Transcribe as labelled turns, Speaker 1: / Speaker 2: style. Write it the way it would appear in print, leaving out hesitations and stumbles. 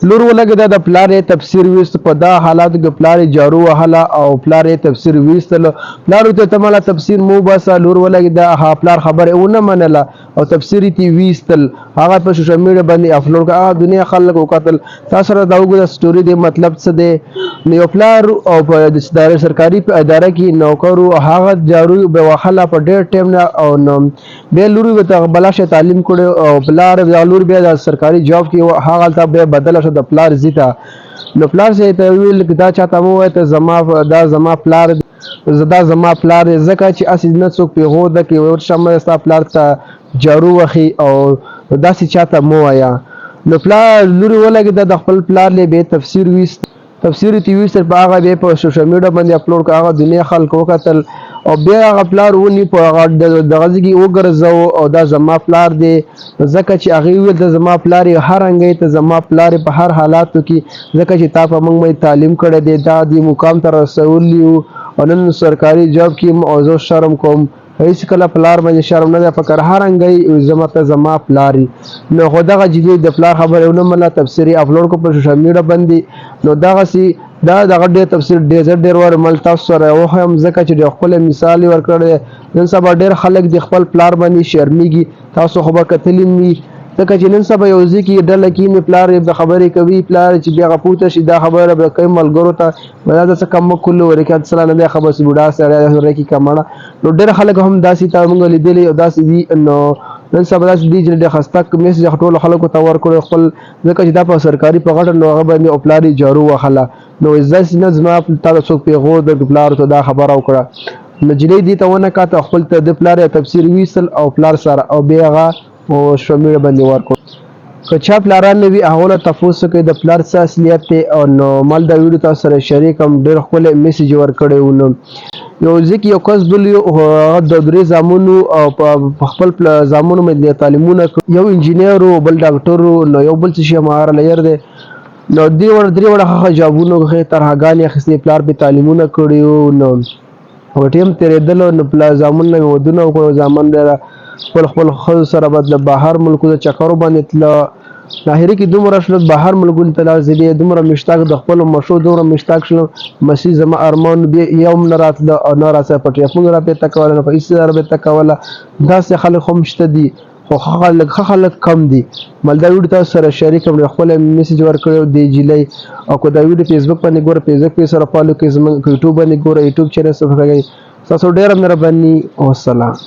Speaker 1: لور ولګېده د پلار یې تفسیر ویست په دا حالاتو کې پلار یې جارو وهله او پلار یې تفسیر ویستلو پلار ورته ته مله تفسیر مو وباسه لور ولګېده ها پلار خبره ونه منله او تفسیر یې ویستل هغه په سوشل میډیا باندې اپلوډ کړ هغه دنیا خلک وکتل تاسو سره دا وګوره سټوري دی مطلب څه دی نو یو پلار او په سرکاري په اداره کې نوکر هغه جارو به وهله په ډېر ټایم نه او نو بیا لور ورته بلاشه تعلیم کړی او پلار لور بیا د سرکاري جاب کې هغه هلته بیا بدله شو د پلار زیته نو پلار چې ته ویل دا چاته مو وایي ته زما پلار دا زما پلار دی ځکه چې اسې نه څوک پېښوده کې ورشه مه ستا پلار ته جارو وهي او داسې چاته مه وایه نو پلار لورې ولګېده د خپل پلار لی بیا تفسیر ویست تفسیر یې ویستل په هغه بیا په سوشل میډیا باندې اپلوډ کړ هغه دنیا خلک وکتل او بیا هغه پلار ونی په هغه دغه ځای کې وګرځاوه او دا زما پلار دی ځکه چې هغې ویل ته زما پلار یې هر رنګی ته زما پلار یې په هر حالاتو کې ځکه چې تا په موږ باندې تعلیم کړی دی دا دې مقام ته رسولی وو او نن سرکاري جاب کې یم او زه شرم کوم هیڅ کله پلار باندې شرم نه دی فکر هر رنګی زما پلار نو خو دغه جدي د پلار خبره ونه منله تفسیر یې اپلوډ کړ په سوشل میډیا باندې نو دغسې دا دغه ډېر تفسیر ډېر وار مل تاسو سره وښیم ځکه چې ډېر ښکلی مثال یې ورکړی نن سبا ډېر خلک د خپل پلار باندې شرمېږي تاسو خو به کتلي وي ځکه چې نن سبا یو ځای کې ډله کېني پلار یې خبرې کوي پلار چې بیا هغه پوته شي دا خبره به کوي ملګرو ته به دا څه کم کلو ورکات سره نه دی خبر سي بوډا سره ورکی کماړه نو ډېر خلک هم داسې تا موږ لیدلي او داسې دي نو نن سبا داسې دي چې ډېر خسته میسج ټولو خلکو ته ورکړی خپل ځکه چې دا په سرکاري په غټه نو هغه باندې او پلار یې جارو وهله نو داسې نه زما تا ته څوک پیغور د پلار ته دا خبره وکړه نجلۍ دې ته ونه کاته خپل ته د پلار تفسیر ویستل او پلار سره او بیا هغه او شومیر باندې ورکړ که چا پلاران نه وي هغو له تپوس کوي د پلار څه اصلیت دی او نو مال دا ویډیو تاسو سره شریک هم ډېر ښکلی میسج یې ورکړی و نو یو ځای کې یو کس بل هغه د 3 زامنو او په خپل زامنو باندې تعلیمونه یو انجینر و بل ډاکټر و نو یو بل څه شي هماغه لیر دی نو درې وړه ښه جابونه وښې ترهګانې اخیستې پلار پې تعلیمونه کړي وو نو په ټیم تېرېدلو نو پلار زامن نه مې ودونه وکړو زامن ډېر خپل ښځو سره به د بهر ملکو د چکرو باندې تله ظاهري کې دومره شلو بهر ملکونو ته لاړ زه دومره مشتاق د خپلو مشو دومره مشتاق شلم مسیح زما ارمان بیا یو هم نه راتله او نه راسره په ټلیفون راپېته کوله نه په هېڅ راپېته کوله داسې خلک هم شته دي خو ښه خلک کم دي مل دا ویډیو تاسو سره شریک کړم ښکلی میسج ورکړی د نجلۍ او که دا ویډیو فیسبوک باندې ګوره فیسبوک پې سره فالو کوئ زموږ یوټیوب باندې ګوره یوټیوب چینل سبسکرایب کوئ ستاسو ډېره مهرباني والسلام